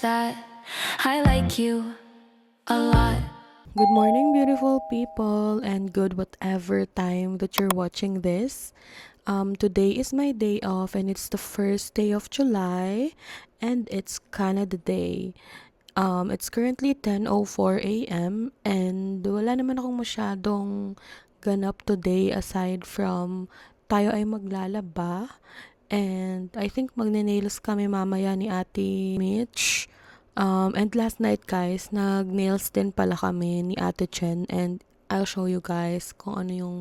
that I like you a lot. Good morning, beautiful people, and good whatever time that you're watching this. Today is my day off, and it's the first day of July, and it's Canada Day. It's currently 10:04 a.m. and wala naman akong masyadong ganap today aside from tayo ay maglalaba. And I think magne-nails kami mamaya ni Ate Mitch. And last night guys, nag-nails din pala kami ni Ate Chen, and I'll show you guys kung ano yung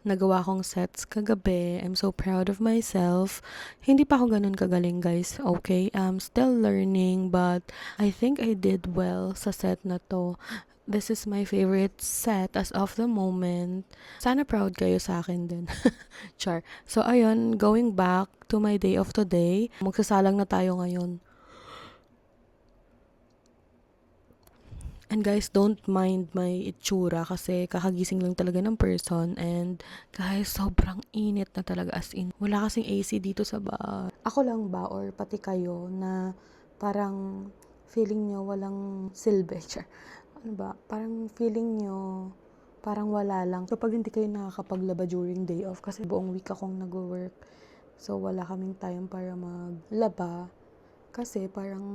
nagawa kong sets kagabi. I'm so proud of myself. Hindi pa ako ganun kagaling guys, okay? I'm still learning, but I think I did well sa set na to. This is my favorite set as of the moment. Sana proud kayo sa akin din. Char. So ayun, going back to my day of today, magsasalang na tayo ngayon. And guys, don't mind my itsura kasi kakagising lang talaga ng person. And guys, sobrang init na talaga, as in. Wala kasing AC dito sa bahay. Ako lang ba or pati kayo na parang feeling nyo walang silbi? Ano ba? Parang feeling nyo parang wala lang. So pag hindi kayo nakakapaglaba during day off, kasi buong week akong nag-work, so wala kaming time para maglaba. Kasi parang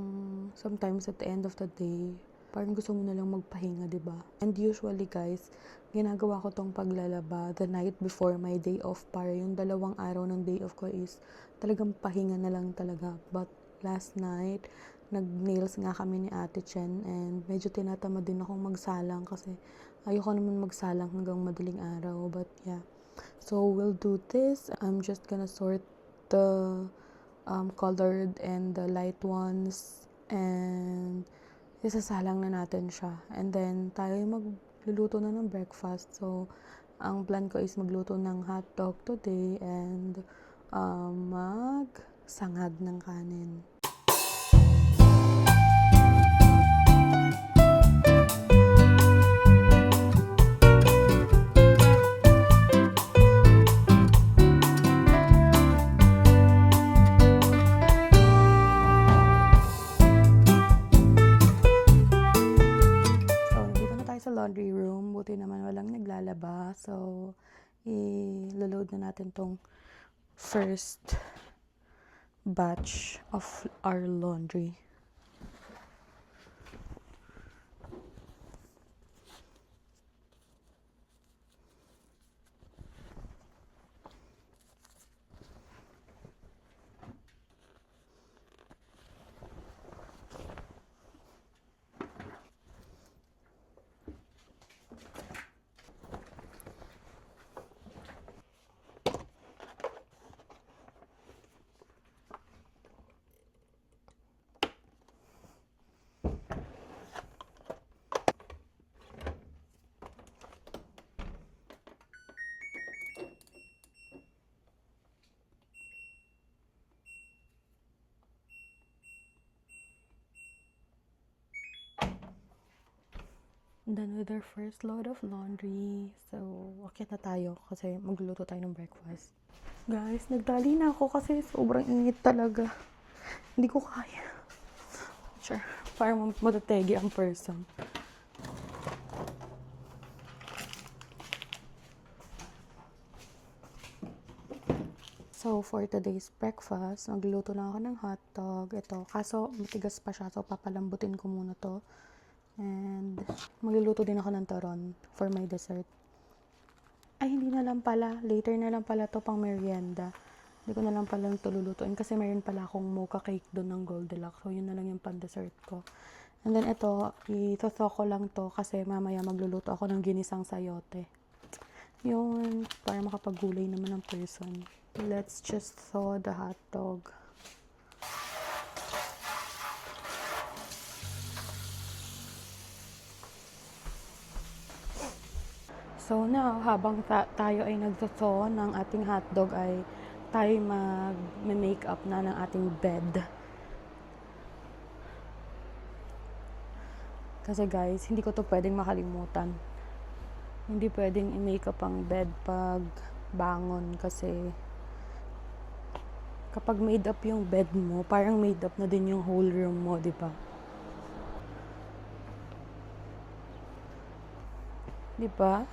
sometimes at the end of the day, parang gusto mo na lang magpahinga, 'di ba? And usually guys, ginagawa ko tong paglalaba the night before my day off, para yung dalawang araw ng day off ko is talagang pahinga na lang talaga. But last night, nag-nails nga kami ni Ate Chen, and medyo tinatamad din akong magsalang kasi ayoko naman magsalang hanggang madaling araw. But yeah, so we'll do this. I'm just gonna sort the colored and the light ones, and isasalang na natin siya. And then, tayo magluluto na ng breakfast. So, ang plan ko is magluto ng hotdog today and magsangag ng kanin. Sa laundry room, buti naman walang naglalaba, so i-load na natin tong first batch of our laundry. Done with our first load of laundry. So, okay na tayo kasi magluluto tayo ng breakfast. Guys, nagdali na ako kasi sobrang init talaga. Hindi ko kaya. Sure, parang matategi ang person. So, for today's breakfast, magluluto na ako ng hotdog. Ito, kaso matigas pa siya, so papalambutin ko muna to. And magluluto din ako ng turon for my dessert. Ay, hindi na lang pala. Later na lang pala to, pang merienda. Hindi ko na lang pala ito lulutuin kasi mayroon pala akong mocha cake doon ng Goldilocks. So, yun na lang yung pan-dessert ko. And then ito, ito ko lang to kasi mamaya magluluto ako ng ginisang sayote. Yun, para makapagulay naman ng person. Let's just thaw the hot dog. So now, habang tayo ay nagtotoo ng ating hotdog, ay tayo mag-makeup na ng ating bed. Kasi guys, hindi ko to pwedeng makalimutan. Hindi pwedeng i-makeup ang bed pag bangon kasi kapag made up yung bed mo, parang made up na din yung whole room mo, di ba? 'Di ba?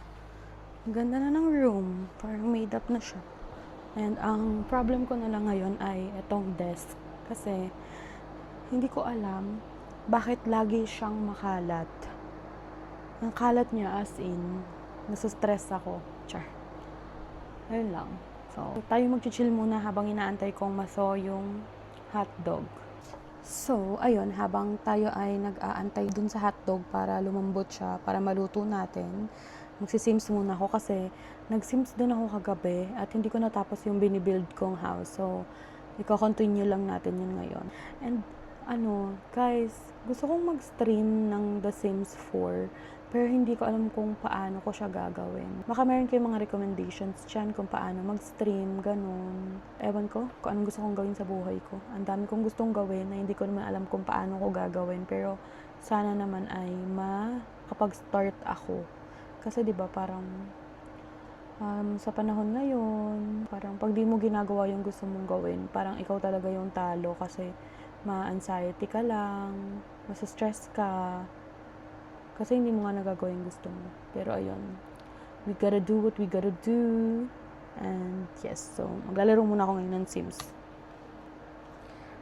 Ang ganda na ng room. Parang made up na siya. And ang problem ko na lang ngayon ay itong desk. Kasi hindi ko alam bakit lagi siyang makalat. Ang kalat niya as in, nasa-stress ako. Char. Ayun lang. So, tayo mag-chill muna habang inaantay kong maso yung hotdog. So, ayun, habang tayo ay nag-aantay dun sa hotdog para lumambot siya, para maluto natin, magsisims muna ako kasi nag-sims din ako kagabi at hindi ko natapos yung binibuild kong house. So, i-continue lang natin yun ngayon. And, guys, gusto kong mag-stream ng The Sims 4 pero hindi ko alam kung paano ko siya gagawin. Baka meron kayong mga recommendations dyan kung paano mag-stream, ganun. Ewan ko kung anong gusto kong gawin sa buhay ko. Ang dami kong gustong gawin na hindi ko naman alam kung paano ko gagawin. Pero sana naman ay makapag-start ako. Kasi 'di ba parang sa panahon ngayon, parang pag di mo ginagawa yung gusto mong gawin, parang ikaw talaga yung talo kasi ma-anxiety ka lang, masa-stress ka, kasi hindi mo nga nagagawa yung gusto mo. Pero ayun, we gotta do what we gotta do. And yes, so maglalaro muna ako ngayon ng Sims.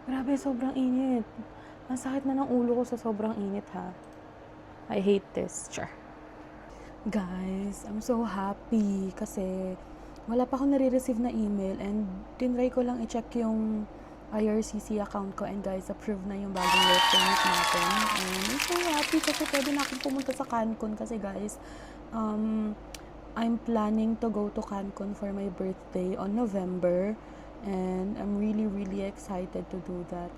Grabe, sobrang init. Ang sakit na ng ulo ko sa sobrang init ha. I hate this. Char. Guys, I'm so happy kasi wala pa akong nare-receive na email and tinry ko lang i-check yung IRCC account ko and guys, approve na yung bagong work permit natin. And I'm so happy kasi pwede na akong pumunta sa Cancun kasi guys, I'm planning to go to Cancun for my birthday on November and I'm really really excited to do that.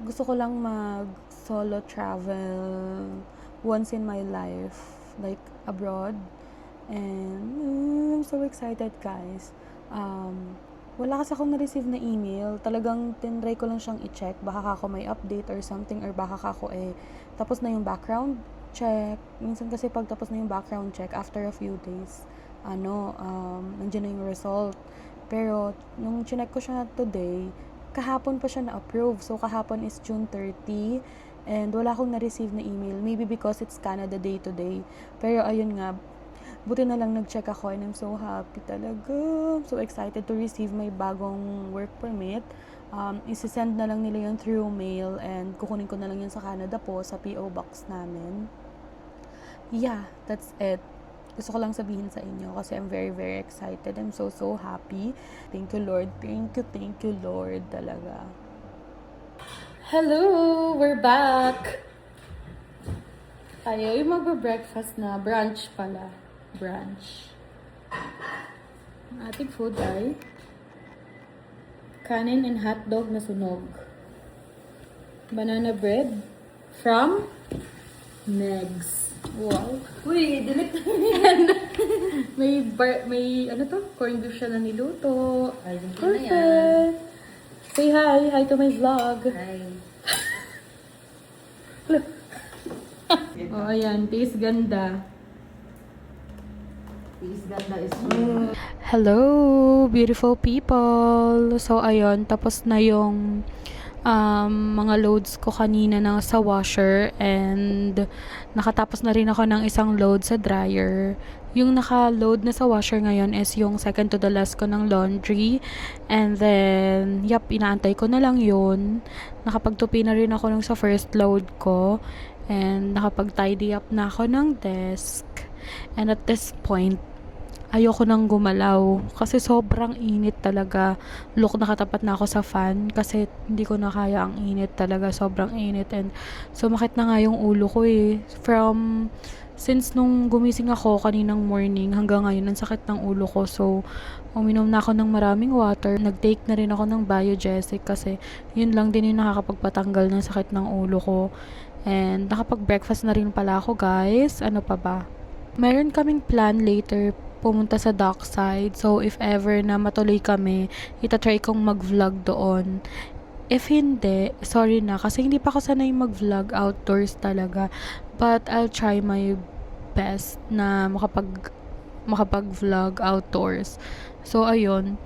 Gusto ko lang mag solo travel once in my life, like abroad. And I'm so excited guys. Wala kasi akong na-receive na email. Talagang tinry ko lang siyang i-check. Baka ako may update or something or baka ako tapos na yung background check. Minsan kasi pag tapos na yung background check, after a few days, nandiyan na yung result. Pero, nung chinek ko siya today, kahapon pa siya na-approve. So, kahapon is June 30. And wala akong na-receive na email. Maybe because it's Canada Day today. Pero, ayun nga, buti na lang nag-check ako and I'm so happy talaga. I'm so excited to receive my bagong work permit. Isi-send na lang nila yun through mail and kukunin ko na lang yun sa Canada po, sa PO Box namin. Yeah, that's it. Gusto ko lang sabihin sa inyo kasi I'm very, very excited. I'm so, so happy. Thank you, Lord. Thank you, Lord, talaga. Hello! We're back! Tayo yung magbe-breakfast na. Brunch pala. Brunch. Ang ating food ay kanin and hotdog na sunog. Banana bread from Negs. Wow. Uy, delete yan. may corned beef siya na niluto. Perfect. Say hi. Hi to my vlog. Hi. Oh, ayan. Taste ganda. Taste ganda is Hello, beautiful people. So, ayun. Tapos na yung mga loads ko kanina na sa washer and nakatapos na rin ako ng isang load sa dryer. Yung naka-load na sa washer ngayon is yung second to the last ko ng laundry. And then, inaantay ko na lang yun. Nakapagtupi na rin ako nung sa first load ko. And nakapag-tidy up na ako ng desk. And at this point, ayoko nang gumalaw kasi sobrang init talaga. Look, nakatapat na ako sa fan kasi hindi ko na kaya ang init talaga. Sobrang init and sumakit na nga yung ulo ko since nung gumising ako kaninang morning hanggang ngayon, ang sakit ng ulo ko. So, uminom na ako ng maraming water. Nag-take na rin ako ng Biogesic kasi yun lang din yung nakakapagpatanggal ng sakit ng ulo ko. And nakapag-breakfast na rin pala ako guys. Ano pa ba? Meron kaming plan later pumunta sa dockside. So, if ever na matuloy kami, itatry kong mag-vlog doon. If hindi, sorry na. Kasi hindi pa ako sanay mag-vlog outdoors talaga. But, I'll try my best na makapag-vlog outdoors. So, ayun.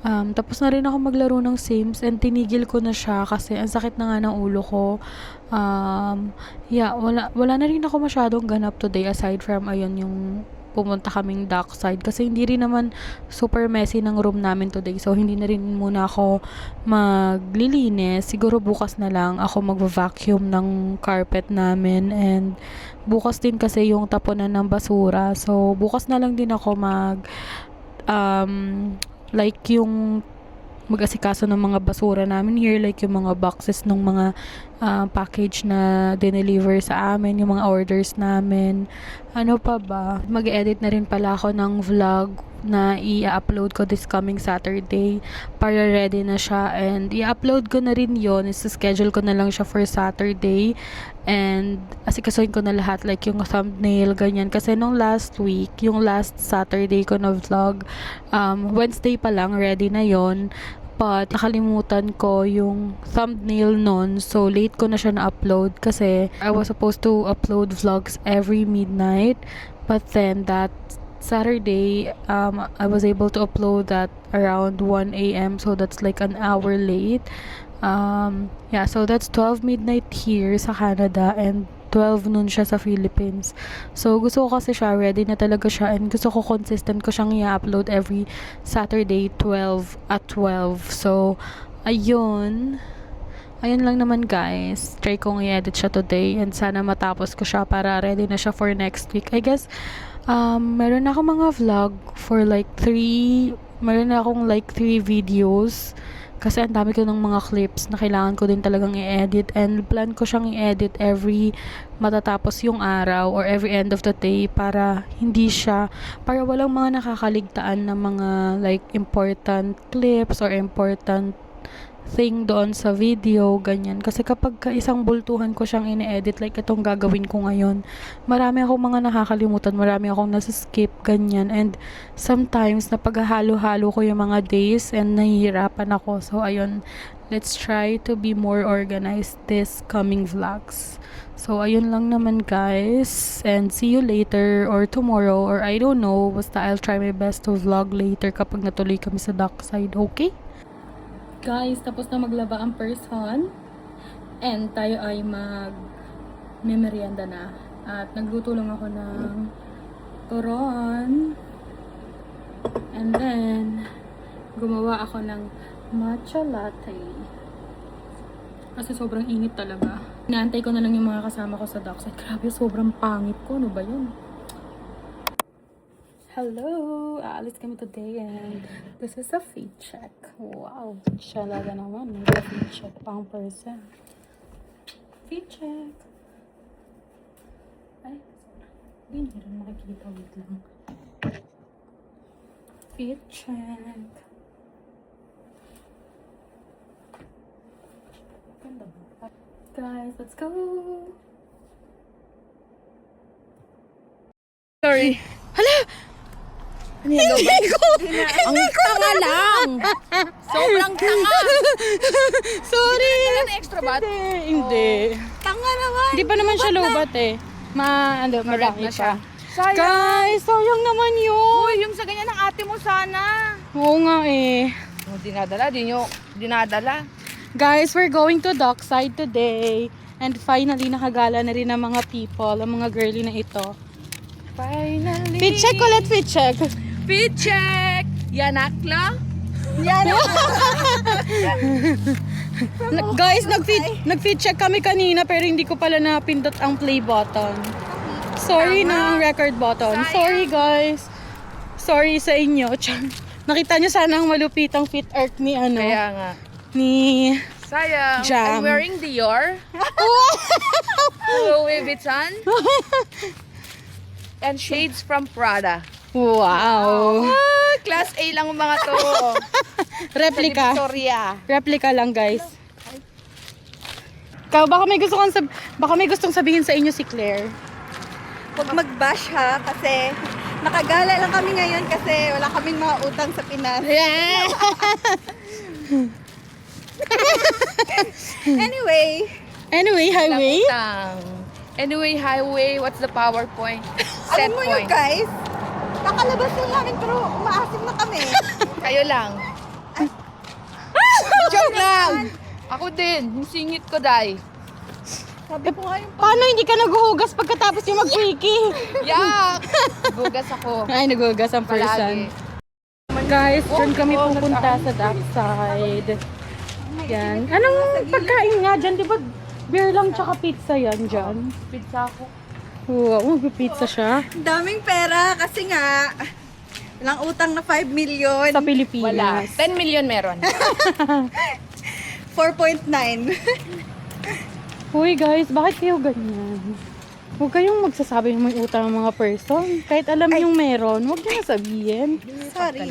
Tapos na rin ako maglaro ng Sims and tinigil ko na siya kasi ang sakit na nga ng ulo ko. Yeah, wala na rin ako masyadong ganap today aside from ayun yung pumunta kaming dockside kasi hindi rin naman super messy ng room namin today. So, hindi na rin muna ako maglilinis. Siguro bukas na lang ako magva-vacuum ng carpet namin and bukas din kasi yung tapunan ng basura. So, bukas na lang din ako like yung mag-asikaso ng mga basura namin here, like yung mga boxes ng mga package na dineliver sa amin, yung mga orders namin. Ano pa ba? Mag-edit na rin pala ako ng vlog na i-upload ko this coming Saturday para ready na siya, and i-upload ko na rin yon, schedule ko na lang siya for Saturday and asikasuhin ko na lahat, like yung thumbnail, ganyan. Kasi nung last week, yung last Saturday ko na vlog, Wednesday pa lang, ready na yon. But nakalimutan ko yung thumbnail nun. So, late ko na siya na-upload kasi I was supposed to upload vlogs every midnight. But then, that Saturday, I was able to upload that around 1 a.m. So, that's like an hour late. Yeah, so that's 12 midnight here sa Canada and 12 noon siya sa Philippines. So, gusto ko kasi siya, ready na talaga siya, and gusto ko consistent ko siyang i-upload every Saturday, 12 at 12. So, ayun lang naman guys. Try kong i-edit siya today and sana matapos ko siya para ready na siya for next week. I guess, meron ako mga vlog for like 3 videos. Kasi ang dami ko ng mga clips na kailangan ko din talagang i-edit, and plan ko siyang i-edit every matatapos yung araw or every end of the day para walang mga nakakaligtaan na mga like important clips or important thing doon sa video, ganyan. Kasi kapag isang bultuhan ko siyang ini-edit, like itong gagawin ko ngayon, marami akong mga nakakalimutan, marami akong nasa-skip, ganyan. And sometimes, napaghahalo-halo ko yung mga days and nahihirapan ako. So, ayun, let's try to be more organized this coming vlogs. So, ayun lang naman guys. And see you later or tomorrow or I don't know. Basta I'll try my best to vlog later kapag natuloy kami sa dockside. Okay? Guys, tapos na maglaba ang person and tayo ay mag-merienda na. At nagluto lang ako ng turon and then gumawa ako ng matcha latte kasi sobrang init talaga. Inaantay ko na lang yung mga kasama ko sa dockside. Grabe, sobrang pangit ko. Ano ba yun? Hello! Aalis kami today and this is a feed check. Wow! Talaga naman. May feed check pang person. Feed check! Ay, hindi rin makikita. Wait lang. Feed check. Ganda ba? Guys, let's go! Sorry. Hala! Hindi ko! Ang tanga lang! Sobrang tanga! Sorry! Kailan na extra bat? Hindi. Tanga naman! Hindi pa naman siya lobat eh. Marami na siya. pa. Sayang! Guys, sayang naman yun. Uy, yung sa ganyan ng ate mo sana. Oo nga eh. Oh, dinadala, di nyo dinadala. Guys, we're going to dockside today. And finally, nakagala na rin ang mga people, ang mga girly na ito. Finally! Fit check ulit, fit check. Fit check! Yanakla? Guys, nag-fit check kami kanina pero hindi ko pala napindot ang play button. Sorry na ang record button. Sayang. Sorry guys. Sorry sa inyo. Nakita nyo sana ang malupitang fit art ni Kaya nga. ni Sayang. Jam. I'm wearing Dior. Louis Vuitton. And shades from Prada. Wow. Ah, class A lang ang mga to. Replica. Sa Victoria. Replica lang guys. Baka may gustong sabihin sa inyo si Claire. Huwag mag-bash ha, kasi nakagala lang kami ngayon kasi wala kaming mga utang sa Pinas. Yeah. Anyway, highway. Anyway, highway, what's the PowerPoint? alam Set mo yun point. guys, nakalabas lang namin pero umaasim na kami. Kayo lang. Joke lang! Ako din, yung singit ko, Day. Sabi ko nga yung Paano hindi ka naghuhugas pagkatapos yung mag-quickie? Yak! Bugas ako. Ay, naghuhugas ang person. Palagi. Guys, dyan kami pupunta sa dockside. Yan. Anong pagkain nga dyan? Di ba beer lang tsaka pizza yan dyan? Pizza ako. Wow, mag-pizza siya. daming pera kasi nga walang utang na 5 million. Sa Pilipinas. Wala. 10 million meron. 4.9. Uy guys, bakit kayo ganyan? Huwag kayong magsasabi ng may utang ng mga person. Kahit alam yung meron, huwag niyo sabihin. Sorry.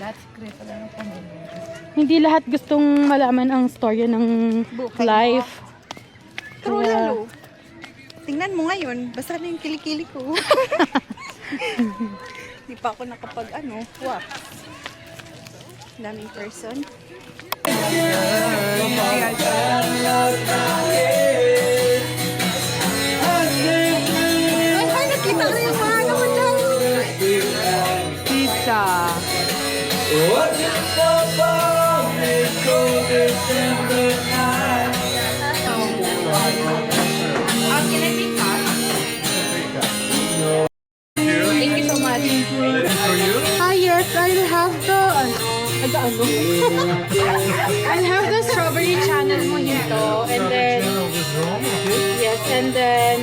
Hindi lahat gustong malaman ang storya ng Buhay life. True Kaya- lalo. Tingnan mo ngayon, basta na yung kilikili ko. Di pa ako nakapag wax. Daming person. Ay, nakita ko yung mga ano ko dyan. Pizza. Thank you so much. Ah, yes, I'll have the... I'll have the strawberry channel mojito and then... Yes, and then...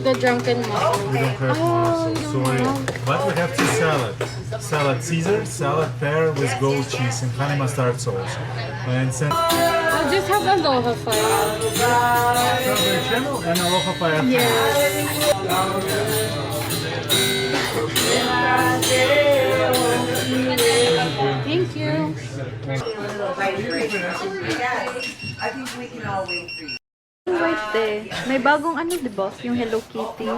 The drunken mojito. We don't have tomatoes, sorry. But we have two salads. Salad Caesar, salad pear with goat cheese and honey mustard sauce. And I'll just have aloha fire. strawberry channel and aloha fire. Thank you. White May bagong di ba? Yung Hello Kitty.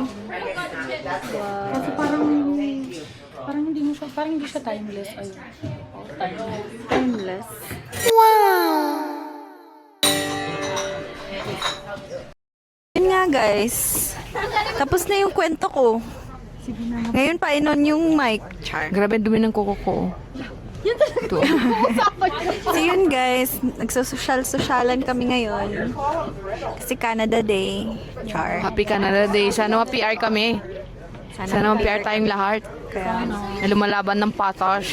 Kasi parang hindi siya timeless. Ayun. Timeless. Timeless. Yun nga guys. Tapos na yung kwento ko. Ngayon pa inon yung mic. Char. Grabe dumi ng kuko ko. So yun guys, nagsosyal-sosyalan kami ngayon. Kasi Canada Day. Char. Happy Canada Day. Sana ma-PR kami. Sana ma-PR tayong lahat. Kaya, Na lumalaban ng patas.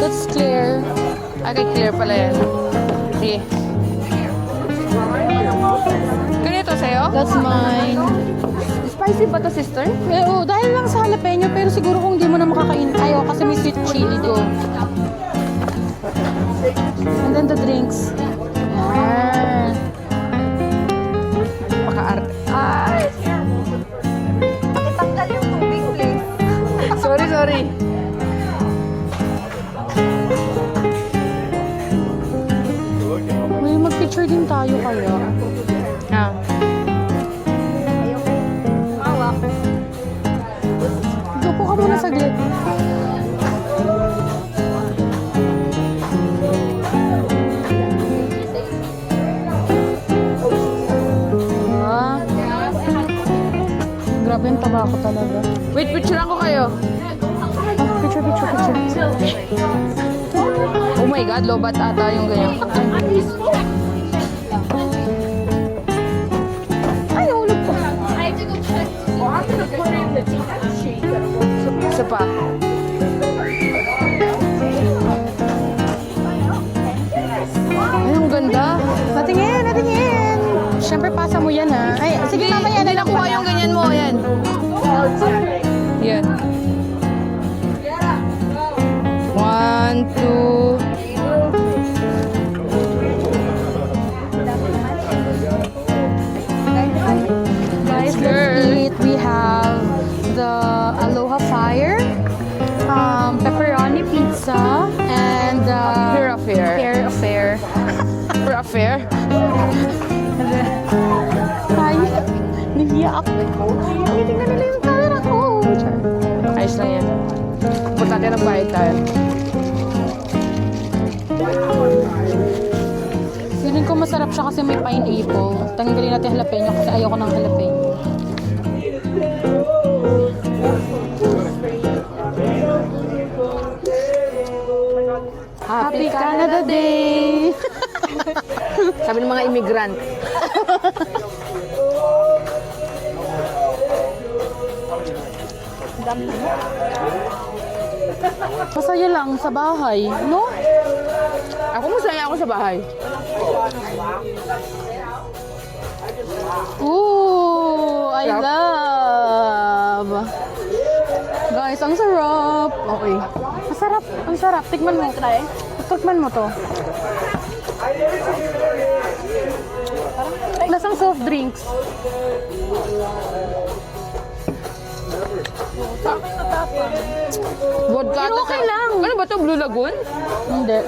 That's clear. Okay, clear pala yan. Sige. Ganito sa'yo? That's mine. Spicy ba to, sister? Eh, oh, dahil lang sa jalapeno, pero siguro kung di mo na makakain, ayaw kasi may sweet chili do. And then the drinks. Ah. Maka-arte. ay! Pakitanggal yung tubig, please. Sorry. May mag-picture din tayo kaya. Ah. Mawak. Upo ka muna saglit. Ah. Grabe yung taba ko talaga. Wait, picturean ko kayo. Ah, picture. Oh my God, lobat ata yung ganyan. Ay, ulog ko. Isa pa. Ay, ang ganda. Natingin. Siyempre, pasa mo yan, ha? Ay, sige, mamaya Hindi na lang nakuha yung ganyan mo. Yan. Yan. 1, 2. Guys, let's eat. We have the fair. Ay, nahiya ako. Tingnan nila yung camera ko. Ayos lang yan. Importante nagbayad tayo. Feeling ko masarap siya kasi may pineapple. Tanggalin natin jalapeno kasi ayoko ng jalapeno. Happy Canada Day! Sabi ng mga immigrant. Masaya lang sa bahay, no? Ako masaya ako sa bahay. Ooh, I love! Guys, ang sarap! Okay. Masarap, ang sarap. Tikman mo. Try. Tikman mo to. Lasang soft drinks. Vodka. Pero okay lang. Ano ba to? Blue Lagoon? Hindi.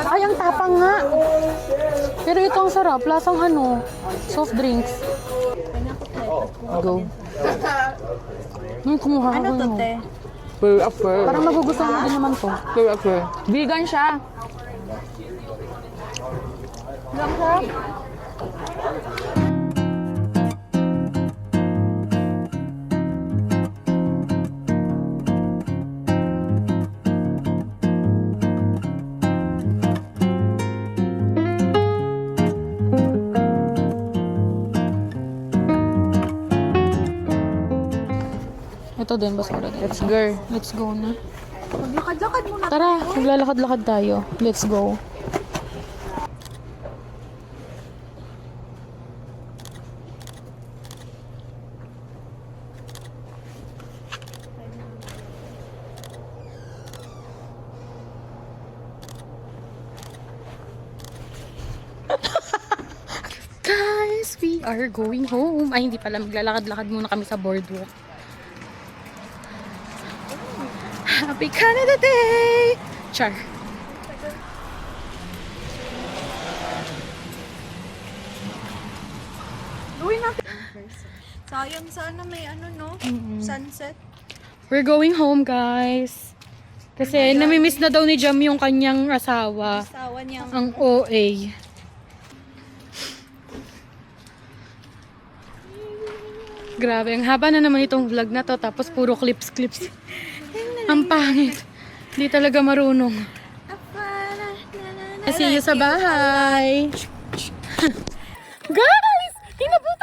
Ay, ang tapang nga. Pero ito ang sarap. Lasang ano, soft drinks. Go. Kumuha Ano ako to, mo. te? Pear affair. Parang magugustuhan mo din naman to. Pear affair. Vegan siya. Ito din, basura din. Let's go. Let's go na. Maglakad-lakad muna. Tara, maglalakad-lakad tayo. Let's go. Guys, we are going home. Ay, hindi pala. Maglalakad-lakad muna kami sa boardwalk. Happy Canada Day! Char. Gawin natin. Sayang sana may ano, no? Sunset. We're going home, guys. Kasi namimiss na daw ni Jam yung kanyang asawa. Sawa niyang Ang OA. Grabe, ang haba na naman itong vlog na to. Tapos puro clips. Ang pangit. Hindi talaga marunong. See you sa bahay. Guys! Hinabot